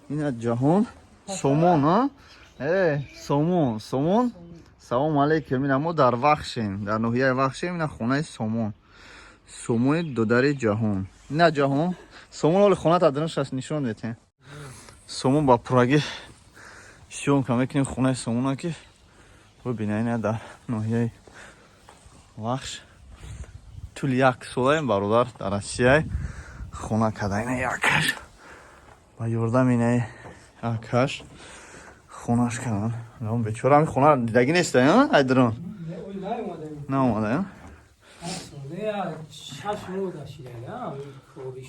اینا جهان سومون ها سومون سلام علیکم. اینا ما در وخشیم، در ناحیه وخشیم. اینا خونه سومون دودر جهان. نه جهان سومون ولی خونه تا درنش هست نشون دیدین. سومون با پراگی شون که میکنیم خونه سومون ها که ببینین در ناحیه وخش طول یک ساله برادر در روسیه خونه کده. اینا یکش با یوردم اینه یکش خونهش کردن. اون بیچاره همین خونه دیدگی نیست ها ایدرون نه اومده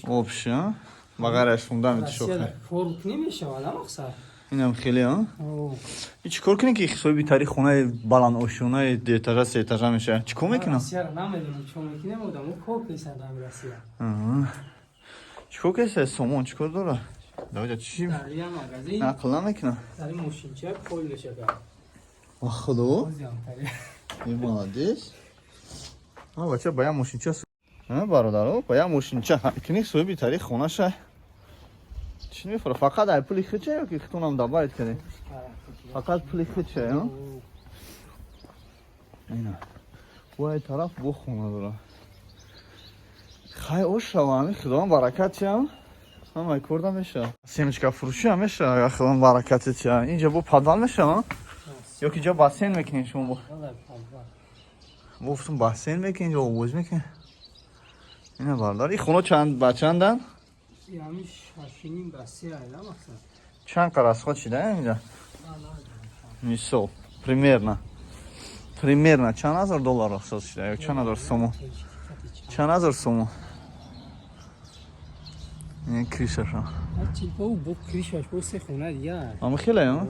آبشه بغرش خوندم شوخه فرق نمیشه ولی مقصد اینم خیلی ها چی کار کنی که حسابی بیتاری خونه بلند آشونه دو اتاقه سه اتاقه میشه چی کار میکنم؟ راسیه رو نمیدونم چون میکنه بودم اون کوک نیستن دارم راسیه چی کار کنی؟ سومون چی کار داره؟ داوجا چی؟ در یه مغازه نقل نمیکنم در این موشینچه پول بشه کرد خدا این مادیس بچه باید موشینچه برادر باید موشینچه کنی سوی بیتاری خونه شه چی میفره؟ فقط ای پولی خیچه یا که خطونم دبایت کنی؟ فقط پولی خیچه ها؟ اینا باید طرف بو خونه داره خیلی اوش رو همی خدا برکتی هم همه کرده میشه سیمچکه فروشی هم میشه یا خدا برکتی چه اینجا بو پدال میشه ها؟ یا که جا باسین میکنی شما گفتم باسین میکنی اینجا آبوز میکنی اینه بردار این خونه چند بچندن؟ یعنی شاشینیم بسیه ایلا مقصد چند قرص خود چیده اینجا؟ میسو примерно چند هزار دلار اخصاص شده یا چند هزار سومو چند هزار سومو این کریشش ها چی با کریشش با سه خونه دیگه اما خیلی ها